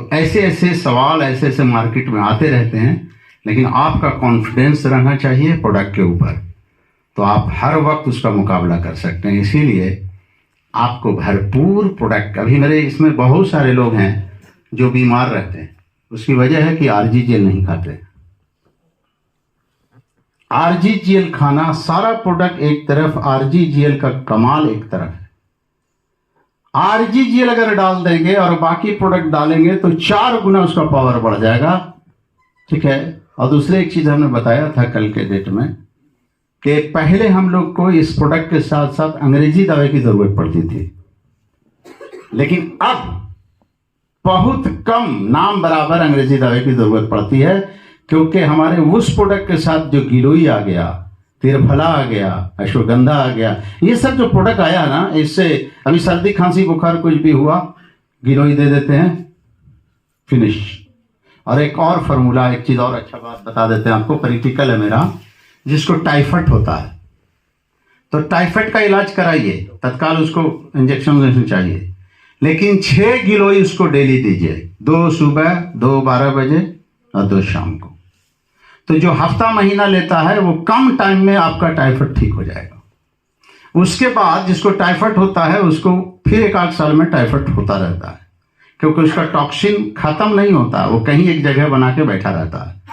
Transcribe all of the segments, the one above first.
तो ऐसे ऐसे सवाल ऐसे ऐसे मार्केट में आते रहते हैं, लेकिन आपका कॉन्फिडेंस रहना चाहिए प्रोडक्ट के ऊपर, तो आप हर वक्त उसका मुकाबला कर सकते हैं। इसीलिए आपको भरपूर प्रोडक्ट, अभी मेरे इसमें बहुत सारे लोग हैं जो बीमार रहते हैं, उसकी वजह है कि आरजीजीएल नहीं खाते। आरजीजीएल खाना, सारा प्रोडक्ट एक तरफ, आरजीजीएल का कमाल एक तरफ है। आरजीजीएल अगर डाल देंगे और बाकी प्रोडक्ट डालेंगे तो 4 गुना उसका पावर बढ़ जाएगा, ठीक है। और दूसरी एक चीज हमने बताया था कल के डेट में कि पहले हम लोग को इस प्रोडक्ट के साथ साथ अंग्रेजी दवाई की जरूरत पड़ती थी, लेकिन अब बहुत कम नाम बराबर अंग्रेजी दवाई की जरूरत पड़ती है, क्योंकि हमारे उस प्रोडक्ट के साथ जो गिलोई आ गया, तिरफला आ गया, अश्वगंधा आ गया, ये सब जो प्रोडक्ट आया ना, इससे अभी सर्दी खांसी बुखार कुछ भी हुआ, गिलोई दे देते हैं, फिनिश। और एक और फार्मूला, एक चीज और अच्छा बात बता देते हैं आपको, प्रैक्टिकल है मेरा, जिसको टाइफाइड होता है तो टाइफाइड का इलाज कराइए, तत्काल उसको इंजेक्शन चाहिए, लेकिन 6 गिलोई उसको डेली दीजिए, 2 सुबह, 2 12 बजे और 2 शाम को। तो जो हफ्ता महीना लेता है वो कम टाइम में आपका टाइफाइड ठीक हो जाएगा। उसके बाद जिसको टाइफाइड होता है उसको फिर 1-8 साल में टाइफाइड होता रहता है, क्योंकि उसका टॉक्सिन खत्म नहीं होता, वो कहीं एक जगह बना के बैठा रहता है।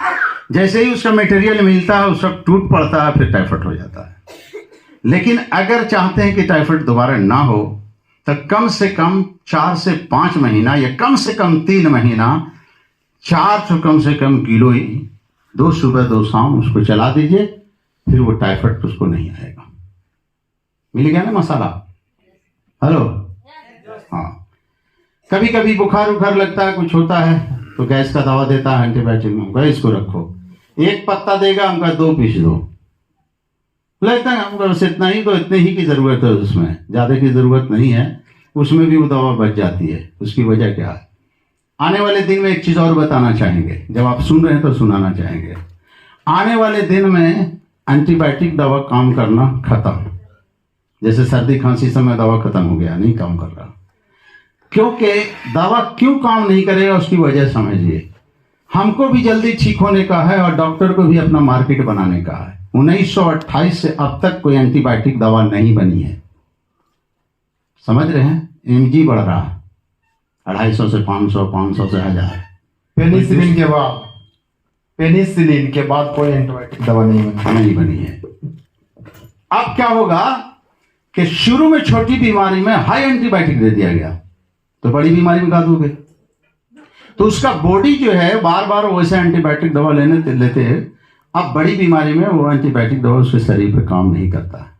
जैसे ही उसका मटेरियल मिलता है उसका टूट पड़ता है, फिर टाइफाइड हो जाता है। लेकिन अगर चाहते हैं कि टाइफाइड दोबारा ना हो तो कम से कम 4 से 5 महीना या कम से कम 3 महीना 4 तो कम से कम गिलोई 2 सुबह 2 शाम उसको चला दीजिए, फिर वो टाइफाइड उसको नहीं आएगा। मिल गया ना मसाला? हेलो, हाँ। कभी कभी बुखार उखार लगता है, कुछ होता है तो गैस का दवा देता है, एंटीबायोटिक में गैस को रखो, 1 पत्ता देगा, हमका 2 पीस दो, लगता है हमको बस इतना ही, तो इतने ही की जरूरत है, उसमें ज्यादा की जरूरत नहीं है, उसमें भी वो दवा बच जाती है। उसकी वजह क्या है? आने वाले दिन में एक चीज और बताना चाहेंगे, जब आप सुन रहे हैं तो सुनाना चाहेंगे। आने वाले दिन में एंटीबायोटिक दवा काम करना खत्म, जैसे सर्दी खांसी समय दवा खत्म हो गया, नहीं काम कर रहा। क्योंकि दवा क्यों काम नहीं करेगा उसकी वजह समझिए। हमको भी जल्दी ठीक होने का है और डॉक्टर को भी अपना मार्केट बनाने का है। 1928 से अब तक कोई एंटीबायोटिक दवा नहीं बनी है, समझ रहे हैं? एमजी बढ़ रहा है, 250 से 500, 500 से 1000। पेनिसिलिन के बाद कोई एंटीबायोटिक दवा नहीं बनी है। अब क्या होगा कि शुरू में छोटी बीमारी में हाई एंटीबायोटिक दे दिया गया, तो बड़ी बीमारी में कहा दोगे, तो उसका बॉडी जो है बार बार वैसे एंटीबायोटिक दवा लेते हैं। अब बड़ी बीमारी में वो एंटीबायोटिक दवा उसके शरीर पर काम नहीं करता है।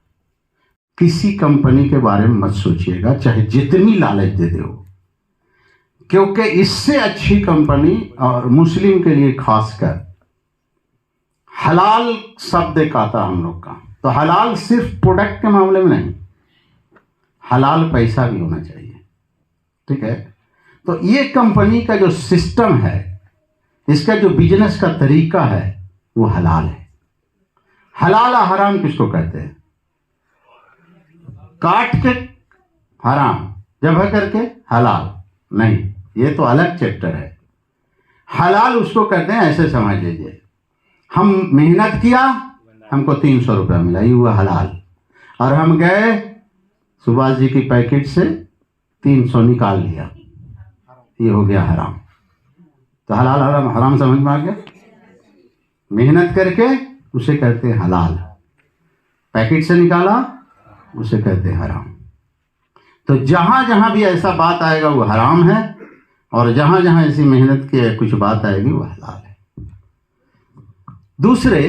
किसी कंपनी के बारे में मत सोचिएगा, चाहे जितनी लालच दे दो, क्योंकि इससे अच्छी कंपनी, और मुस्लिम के लिए खासकर हलाल शब्द एक आता हम लोग का, तो हलाल सिर्फ प्रोडक्ट के मामले में नहीं, हलाल पैसा भी होना चाहिए, ठीक है। तो ये कंपनी का जो सिस्टम है, इसका जो बिजनेस का तरीका है, वो हलाल है। हलाल और हराम किसको कहते हैं? काट के हराम, जब करके हलाल नहीं, ये तो अलग चैप्टर है। हलाल उसको कहते हैं, ऐसे समझ लीजिए, हम मेहनत किया, हमको 300 रुपया मिला, ये हुआ हलाल, और हम गए सुभाष जी की पैकेट से 300 निकाल लिया, ये हो गया हराम। तो हलाल हराम, हराम समझ में आ गया? मेहनत करके उसे कहते हैं हलाल, पैकेट से निकाला उसे कहते हैं हराम। तो जहां जहां भी ऐसा बात आएगा वो हराम है, और जहां जहां ऐसी मेहनत की कुछ बात आएगी वो हलाल है। दूसरे,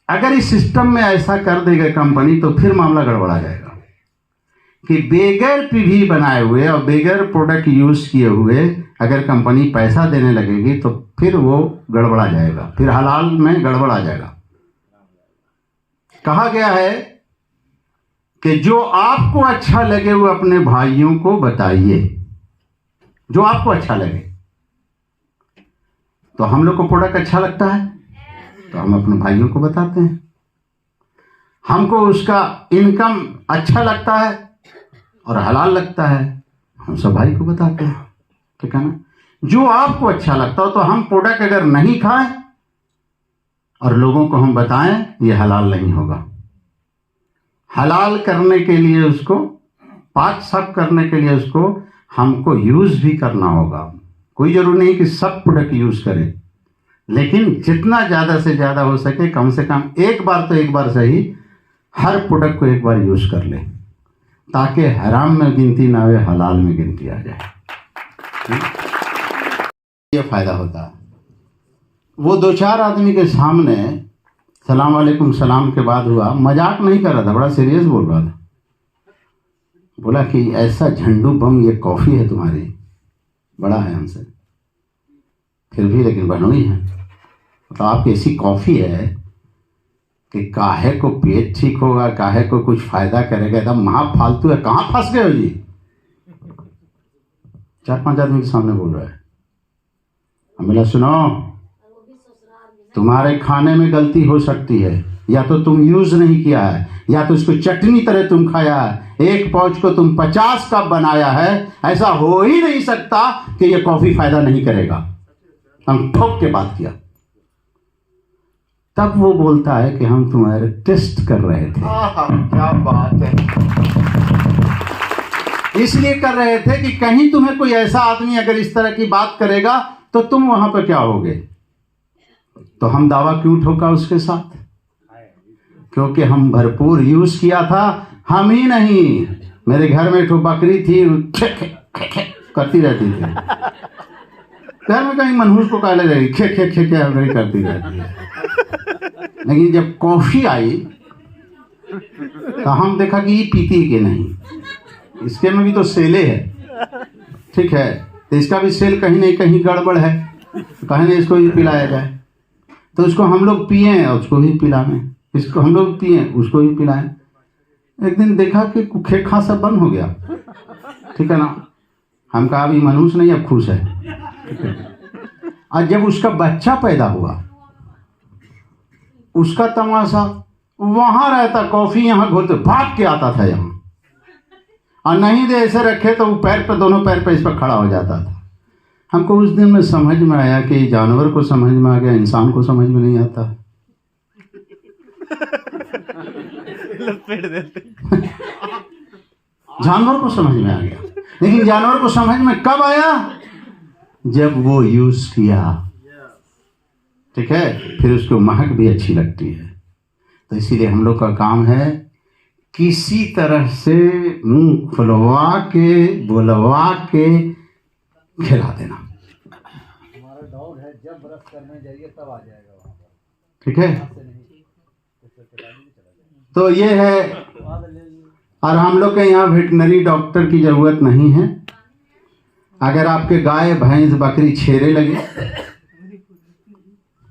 अगर इस सिस्टम में ऐसा कर देगा कंपनी तो फिर मामला गड़बड़ा जाएगा कि बेगर पीढ़ी बनाए हुए और बेगर प्रोडक्ट यूज किए हुए अगर कंपनी पैसा देने लगेगी तो फिर वो गड़बड़ा जाएगा, फिर हलाल में गड़बड़ आ जाएगा। कहा गया है कि जो आपको अच्छा लगे वो अपने भाइयों को बताइए, जो आपको अच्छा लगे। तो हम लोग को प्रोडक्ट अच्छा लगता है तो हम अपने भाइयों को बताते हैं, हमको उसका इनकम अच्छा लगता है और हलाल लगता है, हम सब भाई को बताते हैं, ठीक है ना। जो आपको अच्छा लगता हो। तो हम प्रोडक्ट अगर नहीं खाएं और लोगों को हम बताएं, ये हलाल नहीं होगा। हलाल करने के लिए उसको, पाक साफ करने के लिए उसको हमको यूज भी करना होगा। कोई जरूरी नहीं कि सब प्रोडक्ट यूज करें, लेकिन जितना ज़्यादा से ज़्यादा हो सके, कम से कम एक बार सही हर प्रोडक्ट को एक बार यूज कर ले, ताकि हराम में गिनती ना हो, हलाल में गिनती आ जाए। ये फायदा होता है। वो 2-4 आदमी के सामने सलाम वालेकुम सलाम के बाद हुआ, मजाक नहीं कर रहा था, बड़ा सीरियस बोल रहा था। बोला कि ऐसा झंडू बम ये कॉफ़ी है तुम्हारी, बड़ा है हमसे, फिर भी लेकिन बनोई है। तो आपकी ऐसी कॉफ़ी है कि काहे को पेट ठीक होगा, काहे को कुछ फायदा करेगा, एकदम महा फालतू है, कहाँ फंस गए हो जी। 4-5 आदमी के सामने बोल रहा है। बोला सुनो, तुम्हारे खाने में गलती हो सकती है, या तो तुम यूज नहीं किया है, या तो इसको चटनी तरह तुम खाया है। एक पाउच को तुम 50 कप बनाया है, ऐसा हो ही नहीं सकता कि ये कॉफी फायदा नहीं करेगा। हम ठोक के बात किया। तब वो बोलता है कि हम तुम्हारे टेस्ट कर रहे थे। क्या बात है। इसलिए कर रहे थे कि कहीं तुम्हें कोई ऐसा आदमी अगर इस तरह की बात करेगा तो तुम वहां पर क्या होगे। तो हम दावा क्यों ठोका उसके साथ, क्योंकि हम भरपूर यूज किया था। हम ही नहीं, मेरे घर में एक बकरी थी, करती रहती थी। घर में कहीं मनहूस को काले रहेगी, खे खे खे खे करती रहती है। लेकिन जब कॉफी आई तो हम देखा कि ये पीती है कि नहीं, इसके में भी तो सेले है, ठीक है, तो इसका भी सेल कहीं नहीं कहीं गड़बड़ है, तो कहीं नहीं इसको भी पिलाया जाए। तो उसको हम लोग पिए और उसको भी पिलाएं, इसको हम लोग पिए उसको भी पिलाएं। एक दिन देखा कि खे खा सब बंद हो गया, ठीक है ना। हम कहा अभी मनुष्य नहीं, अब खुश है, ठीक है। और जब उसका बच्चा पैदा हुआ, उसका तमाशा, वहां रहता कॉफी यहाँ घोलते भाग के आता था यहाँ, और नहीं दे ऐसे रखे तो वो पैर पे, दोनों पैर पे इस पर खड़ा हो जाता था। हमको उस दिन में समझ में आया कि जानवर को समझ में आ गया, इंसान को समझ में नहीं आता। जानवर को समझ में आ गया, लेकिन जानवर को समझ में कब आया, जब वो यूज किया, ठीक है, फिर उसको महक भी अच्छी लगती है। तो इसीलिए हम लोग का काम है किसी तरह से मुंह खुलवा के बुलवा के खिला देना। हमारा डॉग है, जब ब्रश करने जाइए तब आ जाएगा वहाँ पर, ठीक है। तो ये है, और हम लोग के यहाँ वेटनरी डॉक्टर की जरूरत नहीं है। अगर आपके गाय भैंस बकरी छेरे लगे,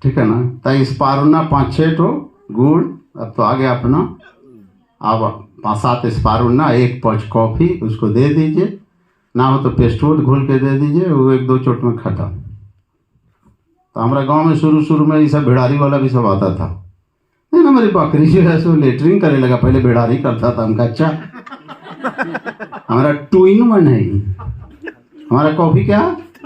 ठीक है ना, तो इस पारुना 5-6 ठो गुड़, अब तो आगे अपना, आप 5-7 स्पारुना, 1 पाउच कॉफ़ी उसको दे दीजिए, ना हो तो पेस्टोट घोल के दे दीजिए, वो 1-2 चोट में खत्म। तो हमारा गांव में शुरू में ये सब भिड़ारी वाला भी सब आता था। नहीं ना, मेरी बकरी जो है सो लेटरिंग करने लगा, पहले भिड़ारी करता था। हमका अच्छा, हमारा 2-in-1 है ही। हमारा कॉफ़ी क्या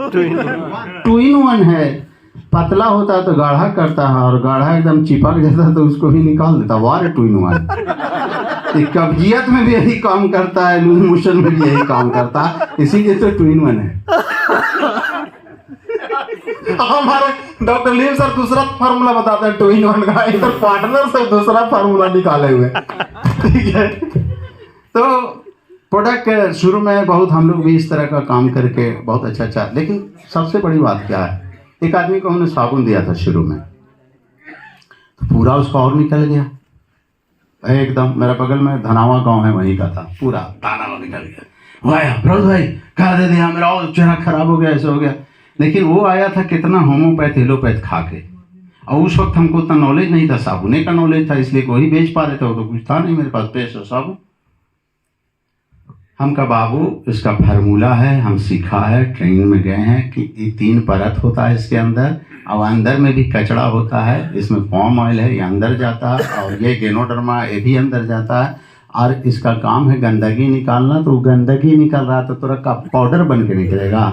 2-in-1 है। पतला होता है तो गाढ़ा करता है, और गाढ़ा एकदम चिपक जाता है तो उसको भी निकाल देता। वाह 2-in-1। कब्जियत में भी यही काम करता है, लूज मोशन में भी यही काम करता है, इसीलिए तो 2-in-1 है। हमारे डॉक्टर लीम सर दूसरा फार्मूला बताते हैं 2-in-1 का, इधर पार्टनर से दूसरा फार्मूला निकाले हुए, ठीक है। तो प्रोडक्ट शुरू में बहुत हम लोग भी इस तरह का काम करके बहुत अच्छा, लेकिन सबसे बड़ी बात क्या है, एक आदमी को हमने साबुन दिया था शुरू में, तो पूरा उसका और निकल गया एकदम। मेरा बगल में धनावा गांव है, वहीं का था, पूरा दाना निकल गया। वाह प्रभु भाई क्या दे दिया, मेरा और चेहरा खराब हो गया, ऐसे हो गया। लेकिन वो आया था कितना होम्योपैथ एलोपैथ खा के, और उस वक्त हमको उतना नॉलेज नहीं था, साबुने का नॉलेज था, इसलिए वही बेच पा रहे थे, वो तो कुछ था नहीं मेरे पास पेस्ट और साबुन। हम का बाबू इसका फार्मूला है, हम सीखा है, ट्रेनिंग में गए हैं कि ये 3 परत होता है इसके अंदर, और अंदर में भी कचड़ा होता है, इसमें पॉम ऑयल है, ये अंदर जाता है, और ये गेनोडर्मा ये भी अंदर जाता है, और इसका काम है गंदगी निकालना। तो गंदगी निकल रहा तो तुरंत का पाउडर बन के निकलेगा,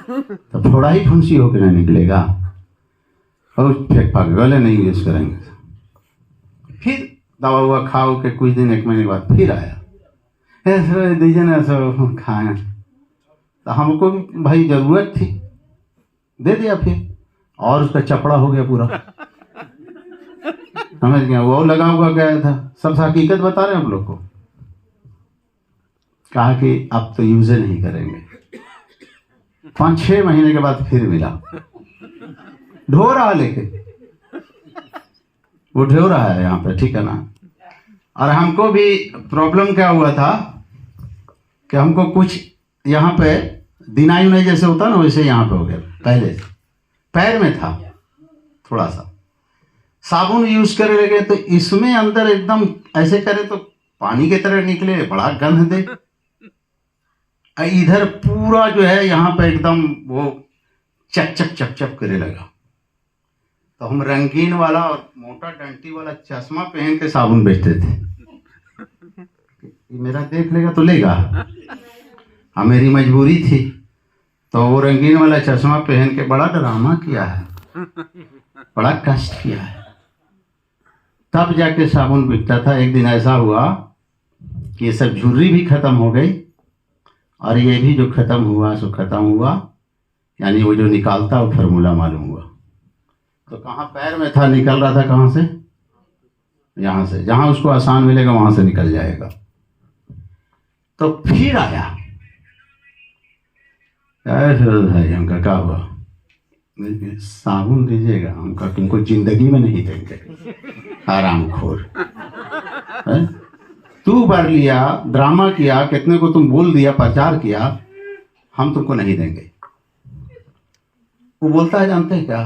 तो थोड़ा ही फुंसी होकर नहीं निकलेगा, और फिर पागल नहीं यूज करेंगे। फिर दवा हुआ खाओ के कुछ दिन 1 महीने बाद फिर आया, ऐसा दीजिए ना, सब खाएं। तो हमको भी भाई जरूरत थी, दे दिया फिर, और उसका चपड़ा हो गया पूरा। समझ गया, वो लगा हुआ गया था। सब हकीकत बता रहे हैं हम लोग को। कहा कि अब तो यूज नहीं करेंगे। 5-6 महीने के बाद फिर मिला, ढो रहा लेके, वो ढो रहा है यहाँ पे, ठीक है ना। और हमको भी प्रॉब्लम क्या हुआ था कि हमको कुछ यहाँ पे दिनाई उनाई जैसे होता ना, वैसे यहाँ पे हो गया। पहले से पैर में था थोड़ा सा, साबुन यूज करे लगे तो इसमें अंदर एकदम ऐसे करे तो पानी की तरह निकले, बड़ा गंध दे। इधर पूरा जो है यहाँ पे एकदम वो चक चक चक चक करे लगा। तो हम रंगीन वाला और मोटा डंटी वाला चश्मा पहन के साबुन बेचते थे। मेरा देख लेगा तो लेगा, हाँ मेरी मजबूरी थी। तो वो रंगीन वाला चश्मा पहन के बड़ा ड्रामा किया है, बड़ा कष्ट किया है, तब जाके साबुन बिकता था। एक दिन ऐसा हुआ कि ये सब झुर्री भी खत्म हो गई, और ये भी जो खत्म हुआ सो खत्म हुआ, यानी वो जो निकालता वो फार्मूला मालूम हुआ। तो कहाँ पैर में था, निकल रहा था कहाँ से, यहाँ से, जहाँ उसको आसान मिलेगा वहां से निकल जाएगा। तो फिर आया, भाई हमका क्या हुआ, साबुन दीजिएगा। हमका तुमको जिंदगी में नहीं देंगे, आराम खोर। तू बार लिया, ड्रामा किया, कितने को तुम बोल दिया, प्रचार किया, हम तुमको नहीं देंगे। वो बोलता है जानते हैं क्या,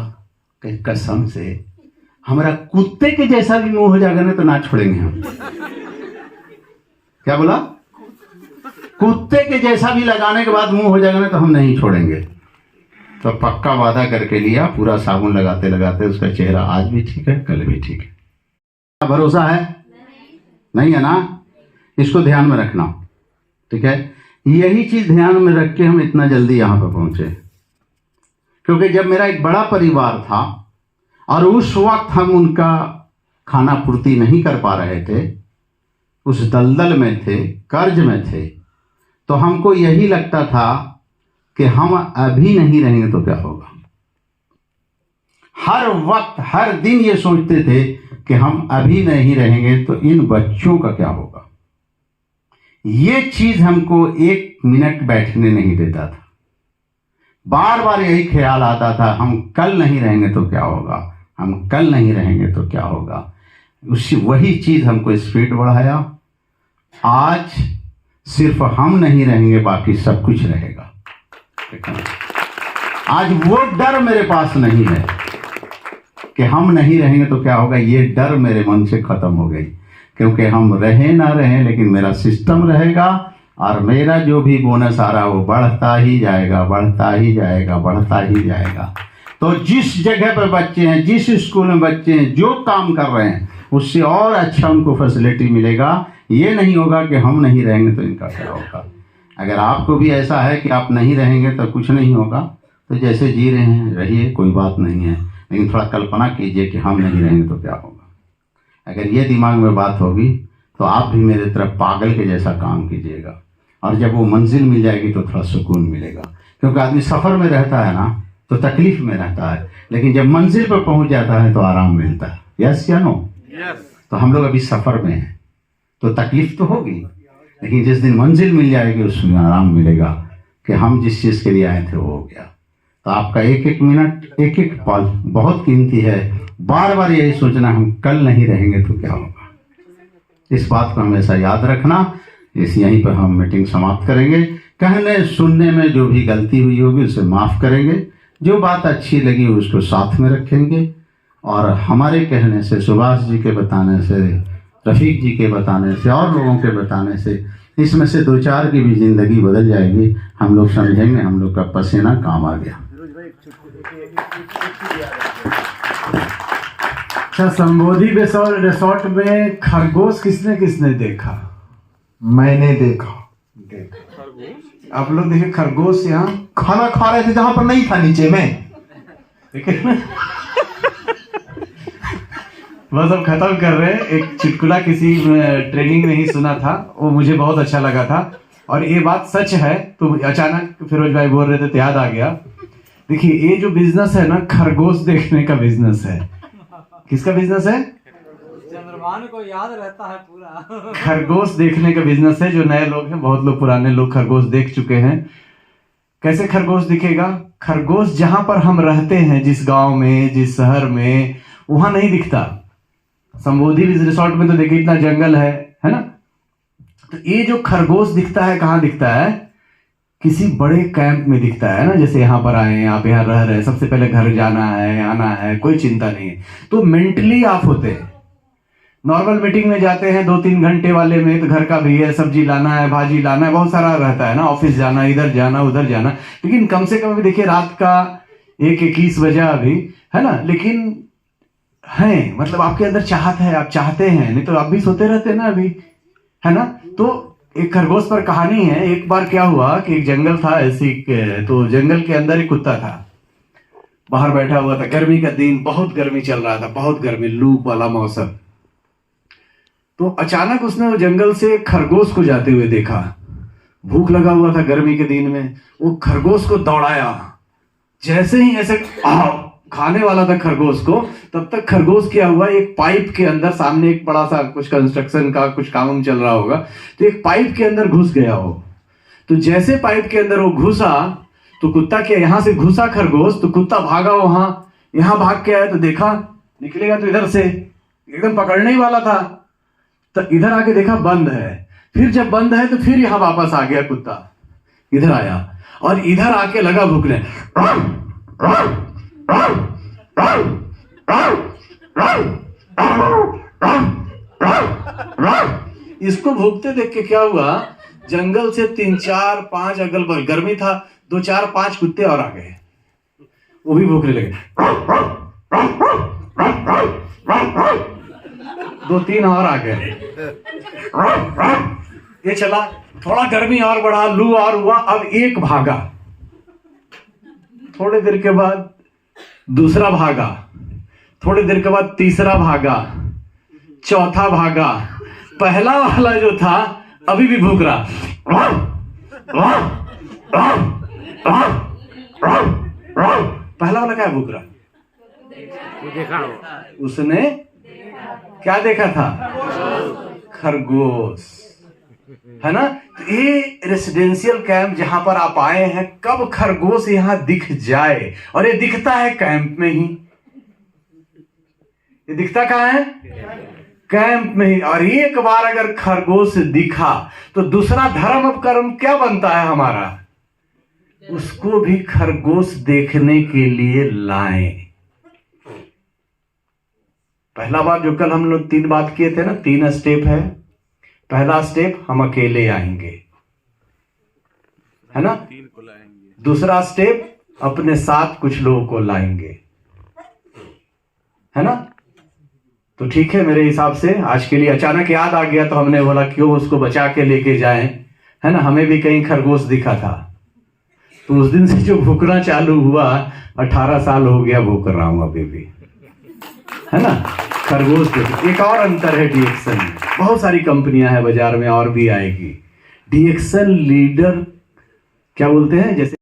कि कसम से हमारा कुत्ते के जैसा भी मुंह हो जाएगा ना तो ना छोड़ेंगे हम। क्या बोला, कुत्ते के जैसा भी लगाने के बाद मुंह हो जाएगा ना तो हम नहीं छोड़ेंगे। तो पक्का वादा करके लिया, पूरा साबुन लगाते लगाते उसका चेहरा आज भी ठीक है, कल भी ठीक है। भरोसा है? नहीं है ना? इसको ध्यान में रखना, ठीक है। यही चीज ध्यान में रख के हम इतना जल्दी यहां पर पहुंचे, क्योंकि जब मेरा एक बड़ा परिवार था और उस वक्त हम उनका खाना पूर्ति नहीं कर पा रहे थे, उस दलदल में थे, कर्ज में थे, तो हमको यही लगता था कि हम अभी नहीं रहेंगे तो क्या होगा। हर वक्त हर दिन ये सोचते थे कि हम अभी नहीं रहेंगे तो इन बच्चों का क्या होगा। ये चीज हमको 1 मिनट बैठने नहीं देता था। बार बार यही ख्याल आता था, हम कल नहीं रहेंगे तो क्या होगा, हम कल नहीं रहेंगे तो क्या होगा। उसी वही चीज हमको स्पीड बढ़ाया। आज सिर्फ हम नहीं रहेंगे, बाकी सब कुछ रहेगा। आज वो डर मेरे पास नहीं है कि हम नहीं रहेंगे तो क्या होगा। ये डर मेरे मन से खत्म हो गई, क्योंकि हम रहे ना रहे लेकिन मेरा सिस्टम रहेगा, और मेरा जो भी बोनस आ रहा है वो बढ़ता ही जाएगा, बढ़ता ही जाएगा, बढ़ता ही जाएगा। तो जिस जगह पर बच्चे हैं, जिस स्कूल में बच्चे हैं, जो काम कर रहे हैं, उससे और अच्छा उनको फैसिलिटी मिलेगा। ये नहीं होगा कि हम नहीं रहेंगे तो इनका क्या होगा। अगर आपको भी ऐसा है कि आप नहीं रहेंगे तो कुछ नहीं होगा, तो जैसे जी रहे हैं रहिए, कोई बात नहीं है, लेकिन थोड़ा कल्पना कीजिए कि हम नहीं रहेंगे तो क्या होगा। अगर ये दिमाग में बात होगी तो आप भी मेरे तरफ पागल के जैसा काम कीजिएगा, और जब वो मंजिल मिल जाएगी तो थोड़ा सुकून मिलेगा। क्योंकि आदमी सफ़र में रहता है ना तो तकलीफ में रहता है, लेकिन जब मंजिल पर पहुंच जाता है तो आराम मिलता है। यस या नो? तो हम लोग अभी सफ़र में हैं तो तकलीफ तो होगी, लेकिन जिस दिन मंजिल मिल जाएगी उसमें आराम मिलेगा कि हम जिस चीज़ के लिए आए थे वो हो गया। तो आपका 1-1 मिनट, 1-1 पल बहुत कीमती है। बार बार यही सोचना हम कल नहीं रहेंगे तो क्या होगा। इस बात को हमेशा याद रखना। इस यहीं पर हम मीटिंग समाप्त करेंगे। कहने सुनने में जो भी गलती हुई होगी उसे माफ़ करेंगे, जो बात अच्छी लगी उसको साथ में रखेंगे, और हमारे कहने से, सुभाष जी के बताने से, रफ़ीक जी के बताने से, और लोगों के बताने से इसमें से 2-4 की भी ज़िंदगी बदल जाएगी। हम लोग समझेंगे हम लोग का पसीना काम आ गया। अच्छा, संबोधि रिसोर्ट में खरगोश किसने किसने देखा? मैंने देखा। आप लोग देखिए खरगोश यहाँ खाना खा रहे थे जहां पर नहीं था नीचे में। बस अब खत्म कर रहे हैं। एक चुटकुला किसी ट्रेनिंग में ही सुना था, वो मुझे बहुत अच्छा लगा था और ये बात सच है। तो अचानक फिरोज भाई बोल रहे थे तो याद आ गया। देखिए ये जो बिजनेस है ना, खरगोश देखने का बिजनेस है। किसका बिजनेस है? चंद्रभान को याद रहता है पूरा। खरगोश देखने का बिजनेस है। जो नए लोग हैं, बहुत लोग पुराने लोग खरगोश देख चुके हैं। कैसे खरगोश दिखेगा? खरगोश जहां पर हम रहते हैं, जिस गांव में, जिस शहर में, वहां नहीं दिखता। संबोधि रिसोर्ट में तो देखिए इतना जंगल है ना। तो ये जो खरगोश दिखता है कहाँ दिखता है? किसी बड़े कैंप में दिखता है ना। जैसे यहाँ पर आए हैं, आप यहाँ रह रहे हैं, सबसे पहले घर जाना है, आना है, कोई चिंता नहीं है, तो मेंटली आप होते हैं। नॉर्मल मीटिंग में जाते हैं 2-3 घंटे वाले में, तो घर का भी है, सब्जी लाना है, भाजी लाना है, बहुत सारा रहता है ना, ऑफिस जाना, इधर जाना, उधर जाना। लेकिन कम से कम देखिए रात का 1-21 बजा अभी, है ना। लेकिन है, मतलब आपके अंदर चाहत है, आप चाहते हैं, नहीं तो आप भी सोते रहते हैं ना अभी, है ना। तो एक खरगोश पर कहानी है। एक बार क्या हुआ कि एक जंगल था ऐसी, तो जंगल के अंदर एक कुत्ता था, बाहर बैठा हुआ था। गर्मी का दिन, बहुत गर्मी चल रहा था, बहुत गर्मी, लू वाला मौसम। तो अचानक उसने वो जंगल से खरगोश को जाते हुए देखा। भूख लगा हुआ था गर्मी के दिन में, वो खरगोश को दौड़ाया। जैसे ही ऐसे खाने वाला था खरगोश को, तब तक खरगोश क्या हुआ, एक पाइप के अंदर, सामने एक बड़ा सा कुछ कंस्ट्रक्शन का कुछ काम चल रहा होगा, तो एक पाइप के अंदर घुस गया हो। तो जैसे पाइप के अंदर वो घुसा, तो कुत्ता क्या, यहां से घुसा खरगोश, तो कुत्ता भागा वहां, यहां भाग के आया, तो देखा निकलेगा तो इधर से एकदम पकड़ने ही वाला था। तो इधर आके देखा बंद है। फिर जब बंद है तो फिर यहां वापस आ गया कुत्ता, इधर आया और इधर आके लगा भूखने। इसको भूखते देख के क्या हुआ, जंगल से 3-4-5 अगल बगल, गर्मी था, 2-4-5 कुत्ते और आ गए, वो भी भूखने लगे। 2-3 और आ गए। ये चला, थोड़ा गर्मी और बढ़ा, लू और हुआ, अब एक भागा। थोड़ी देर के बाद दूसरा भागा, थोड़ी देर के बाद तीसरा भागा, चौथा भागा। पहला वाला जो था अभी भी भूख रहा। पहला वाला क्या भूख रहा? उसने क्या देखा था? खरगोश, है ना। तो ये रेसिडेंशियल कैंप जहां पर आप आए हैं, कब खरगोश यहां दिख जाए, और ये दिखता है कैंप में ही। ये दिखता कहां है? कैंप में ही। और एक बार अगर खरगोश दिखा तो दूसरा धर्म अब कर्म क्या बनता है हमारा? उसको भी खरगोश देखने के लिए लाएं। पहला बार जो कल हम लोग 3 बात किए थे ना, 3 स्टेप है। पहला स्टेप, हम अकेले आएंगे, है ना। दूसरा स्टेप, अपने साथ कुछ लोगों को लाएंगे, है ना। तो ठीक है, मेरे हिसाब से आज के लिए अचानक याद आ गया तो हमने बोला क्यों उसको बचा के लेके जाएं, है ना। हमें भी कहीं खरगोश दिखा था, तो उस दिन से जो भूखना चालू हुआ, 18 साल हो गया भूख रहा हूं अभी भी, है ना। खरगोश देखो। एक और अंतर है डीएक्सन में। बहुत सारी कंपनियां हैं बाजार में, और भी आएगी। डीएक्सन लीडर क्या बोलते हैं, जैसे